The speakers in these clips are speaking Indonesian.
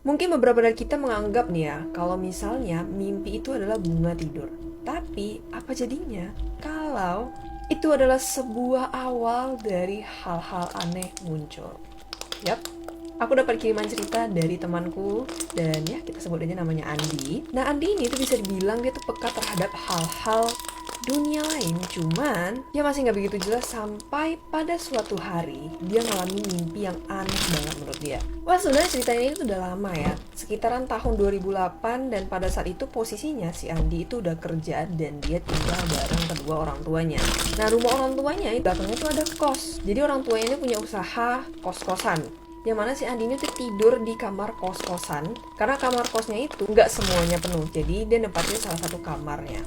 Mungkin beberapa dari kita menganggap nih ya, kalau misalnya mimpi itu adalah bunga tidur. Tapi apa jadinya kalau itu adalah sebuah awal dari hal-hal aneh muncul? Yap, aku dapat kiriman cerita dari temanku dan ya kita sebut aja namanya Andi. Nah Andi ini tuh bisa dibilang dia tuh peka terhadap hal-hal dunia lain, cuman dia masih nggak begitu jelas sampai pada suatu hari dia ngalamin mimpi yang aneh banget menurut dia. Wah sebenarnya ceritanya itu udah lama ya, sekitaran tahun 2008, dan pada saat itu posisinya si Andi itu udah kerja dan dia tinggal bareng kedua orang tuanya. Nah rumah orang tuanya itu belakangnya tuh ada kos, jadi orang tuanya ini punya usaha kos-kosan, yang mana si Andi ini tuh tidur di kamar kos-kosan karena kamar kosnya itu nggak semuanya penuh, jadi dia nempatin salah satu kamarnya.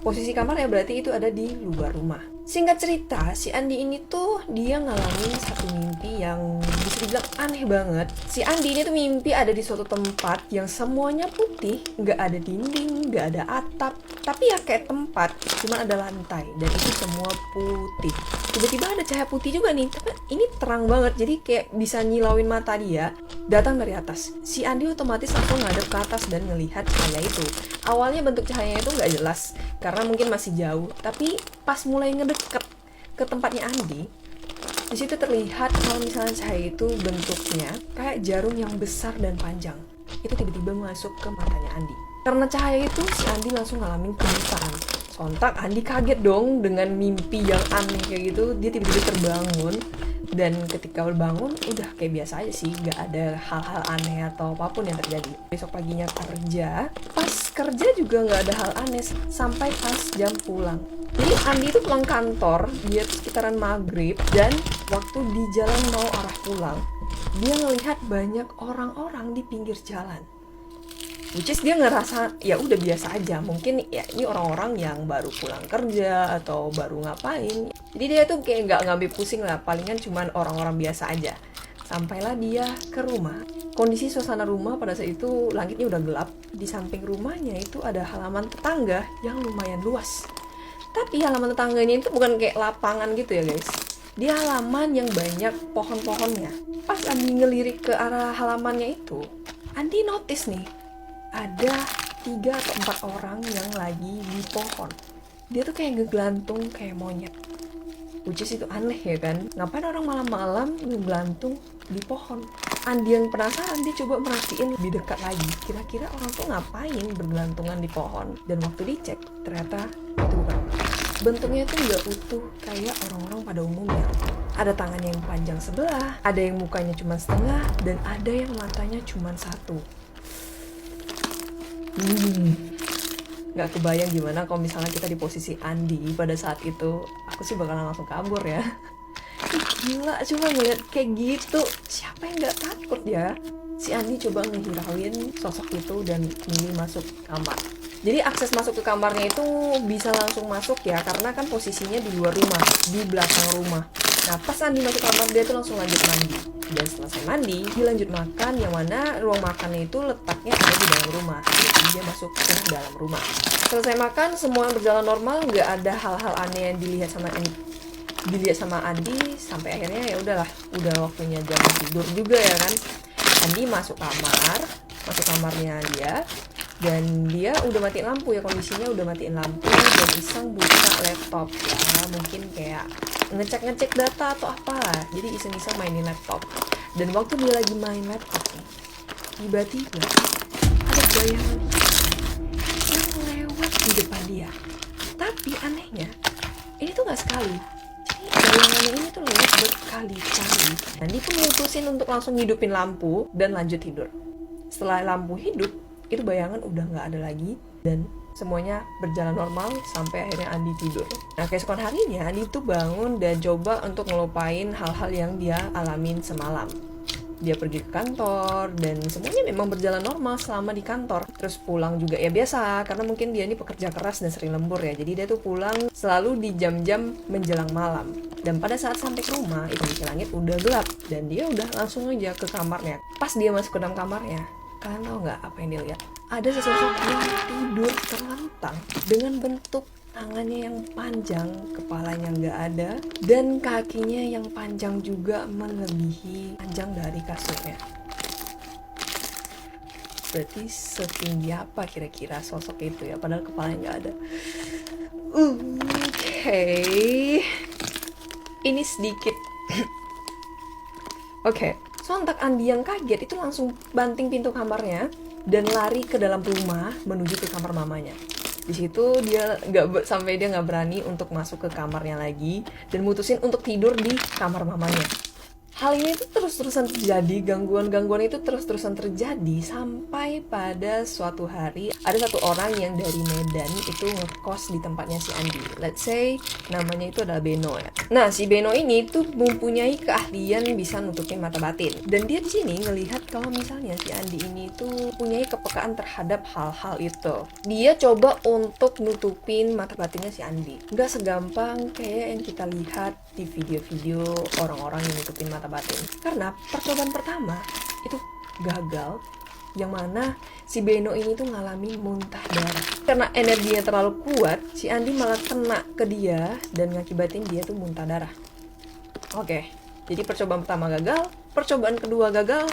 Posisi kamarnya berarti itu ada di luar rumah. Singkat cerita, si Andi ini tuh dia ngalamin satu mimpi yang bisa dibilang aneh banget. Si Andi ini tuh mimpi ada di suatu tempat yang semuanya putih, nggak ada dinding, nggak ada atap, tapi ya kayak tempat, cuma ada lantai dan itu semua putih. Tiba-tiba ada cahaya putih juga nih, tapi ini terang banget, jadi kayak bisa nyilauin mata dia. Datang dari atas, si Andi otomatis langsung ngadep ke atas dan ngelihat cahaya itu. Awalnya bentuk cahayanya itu nggak jelas karena mungkin masih jauh, tapi pas mulai ngedeket ke tempatnya Andi, di situ terlihat kalau misalnya cahaya itu bentuknya kayak jarum yang besar dan panjang. Itu tiba-tiba masuk ke matanya Andi. Karena cahaya itu, si Andi langsung ngalamin kebutaan. Sontak Andi kaget dong dengan mimpi yang aneh kayak gitu. Dia tiba-tiba terbangun, dan ketika bangun udah kayak biasa aja sih, gak ada hal-hal aneh atau apapun yang terjadi. Besok paginya kerja, pas kerja juga gak ada hal aneh sampai pas jam pulang. Jadi Andi itu pulang kantor, dia tuh sekitaran maghrib, dan waktu di jalan mau arah pulang, dia ngelihat banyak orang-orang di pinggir jalan. Which is dia ngerasa ya udah biasa aja, mungkin ya ini orang-orang yang baru pulang kerja atau baru ngapain. Jadi dia tuh kayak nggak ngambil pusing lah, palingan cuman orang-orang biasa aja. Sampailah dia ke rumah. Kondisi suasana rumah pada saat itu langitnya udah gelap. Di samping rumahnya itu ada halaman tetangga yang lumayan luas. Tapi halaman tetangganya itu bukan kayak lapangan gitu ya guys. Dia halaman yang banyak pohon-pohonnya. Pas Andi ngelirik ke arah halamannya itu, Andi notice nih, ada 3 atau 4 orang yang lagi di pohon. Dia tuh kayak ngegelantung kayak monyet. Which is itu aneh ya kan? Ngapain orang malam-malam ngegelantung di pohon? Andi yang penasaran, dia coba merhatiin lebih dekat lagi. Kira-kira orang tuh ngapain bergelantungan di pohon? Dan waktu dicek, ternyata itu bukan. Bentuknya tuh nggak utuh kayak orang-orang pada umumnya. Ada tangannya yang panjang sebelah, ada yang mukanya cuma setengah, dan ada yang matanya cuma satu. Nggak kebayang gimana kalau misalnya kita di posisi Andi pada saat itu. Aku sih bakalan langsung kabur ya. Gila, coba ngeliat kayak gitu, siapa yang nggak takut ya? Si Andi coba ngehirauin sosok itu dan milih masuk kamar. Jadi akses masuk ke kamarnya itu bisa langsung masuk ya, karena kan posisinya di luar rumah, di belakang rumah. Nah pas Andi masuk kamar, dia tuh langsung lanjut mandi. Dan selesai mandi, dia lanjut makan, yang mana ruang makannya itu letaknya ada di dalam rumah. Jadi dia masuk ke dalam rumah. Selesai makan, semua berjalan normal, nggak ada hal-hal aneh yang dilihat sama Andi, sampai akhirnya ya udahlah, udah waktunya jam tidur juga ya kan. Andi masuk kamarnya dia, dan dia udah matiin lampu ya, kondisinya udah matiin lampu, dan iseng buka laptop ya, mungkin kayak ngecek data atau apalah, jadi iseng-iseng mainin laptop. Dan waktu dia lagi main laptop nih, tiba-tiba ada bayangan yang lewat di depan dia. Tapi anehnya, ini tuh gak sekali, jadi bayangannya ini tuh lewat berkali-kali. Dan dia pun mutusin untuk langsung hidupin lampu dan lanjut tidur. Setelah lampu hidup, itu bayangan udah gak ada lagi, dan semuanya berjalan normal sampai akhirnya Andi tidur. Nah keesokan harinya Andi tuh bangun dan coba untuk ngelupain hal-hal yang dia alamin semalam. Dia pergi ke kantor dan semuanya memang berjalan normal selama di kantor. Terus pulang juga ya biasa, karena mungkin dia ini pekerja keras dan sering lembur ya. Jadi dia tuh pulang selalu di jam-jam menjelang malam. Dan pada saat sampai ke rumah, itu di langit udah gelap dan dia udah langsung aja ke kamarnya. Pas dia masuk ke dalam kamarnya, kalian tahu nggak apa yang dia lihat? Ada sesosok yang tidur terlentang dengan bentuk tangannya yang panjang, kepalanya nggak ada, dan kakinya yang panjang juga melebihi panjang dari kasurnya. Berarti setinggi apa kira-kira sosok itu ya, padahal kepalanya nggak ada. Oke. Ini sedikit Oke, sontak Andi yang kaget itu langsung banting pintu kamarnya dan lari ke dalam rumah menuju ke kamar mamanya. Di situ dia nggak berani untuk masuk ke kamarnya lagi dan mutusin untuk tidur di kamar mamanya. Hal ini tuh terus-terusan terjadi, gangguan-gangguan itu terus-terusan terjadi sampai pada suatu hari ada satu orang yang dari Medan itu ngekos di tempatnya si Andi. Let's say namanya itu adalah Beno ya. Nah, si Beno ini tuh mempunyai keahlian bisa nutupin mata batin. Dan dia di sini ngelihat kalau misalnya si Andi ini tuh punyai kepekaan terhadap hal-hal itu. Dia coba untuk nutupin mata batinnya si Andi. Nggak segampang kayak yang kita lihat di video-video orang-orang yang nutupin mata batin. Karena percobaan pertama itu gagal, yang mana si Beno ini tuh ngalamin muntah darah. Karena energinya terlalu kuat, si Andi malah kena ke dia dan ngakibatin dia tuh muntah darah. Oke, jadi percobaan pertama gagal, percobaan kedua gagal,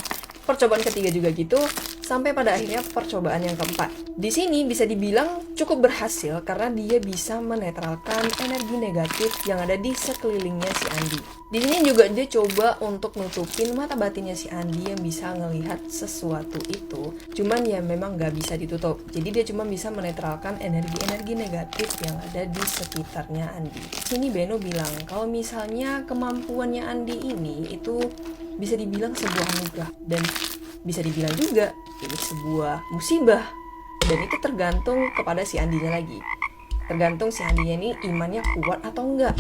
percobaan ketiga juga gitu, sampai pada akhirnya percobaan yang keempat. Di sini bisa dibilang cukup berhasil karena dia bisa menetralkan energi negatif yang ada di sekelilingnya si Andi. Di sini juga dia coba untuk nutupin mata batinnya si Andi yang bisa ngelihat sesuatu itu, cuman ya memang nggak bisa ditutup. Jadi dia cuma bisa menetralkan energi-energi negatif yang ada di sekitarnya Andi. Sini Beno bilang kalau misalnya kemampuannya Andi ini itu bisa dibilang sebuah anugerah dan bisa dibilang juga ini sebuah musibah, dan itu tergantung kepada si Andinya lagi. Tergantung si Andinya ini imannya kuat atau enggak.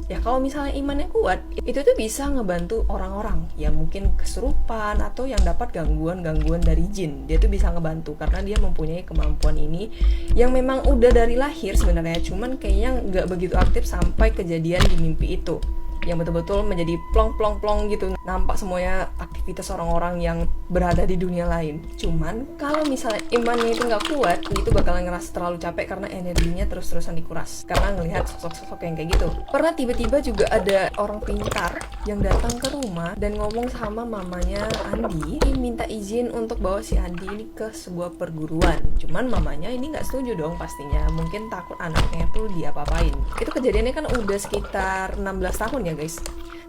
Ya kalau misalnya imannya kuat, itu tuh bisa ngebantu orang-orang yang mungkin kesurupan atau yang dapat gangguan-gangguan dari jin. Dia tuh bisa ngebantu karena dia mempunyai kemampuan ini yang memang udah dari lahir sebenarnya, cuman kayaknya nggak begitu aktif sampai kejadian di mimpi itu, yang betul-betul menjadi plong-plong-plong gitu, nampak semuanya aktivitas orang-orang yang berada di dunia lain. Cuman kalau misalnya imannya itu nggak kuat, itu bakalan ngerasa terlalu capek karena energinya terus-terusan dikuras karena ngelihat sosok-sosok yang kayak gitu. Pernah tiba-tiba juga ada orang pintar yang datang ke rumah dan ngomong sama mamanya Andi, minta izin untuk bawa si Andi ini ke sebuah perguruan. Cuman mamanya ini nggak setuju dong pastinya, mungkin takut anaknya tuh diapa-apain. Itu kejadiannya kan udah sekitar 16 tahun ya guys.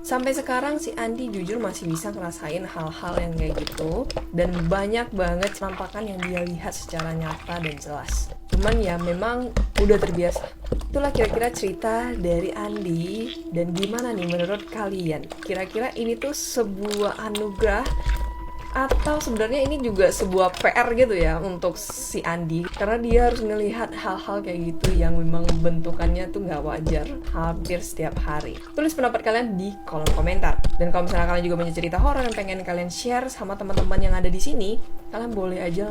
Sampai sekarang si Andi jujur masih bisa ngerasain hal-hal yang kayak gitu, dan banyak banget penampakan yang dia lihat secara nyata dan jelas. Cuman ya memang udah terbiasa. Itulah kira-kira cerita dari Andi. Dan gimana nih menurut kalian? Kira-kira ini tuh sebuah anugerah atau sebenarnya ini juga sebuah PR gitu ya untuk si Andi, karena dia harus ngelihat hal-hal kayak gitu yang memang bentukannya tuh nggak wajar hampir setiap hari. Tulis pendapat kalian di kolom komentar. Dan kalau misalnya kalian juga punya cerita horor yang pengen kalian share sama teman-teman yang ada di sini, kalian boleh aja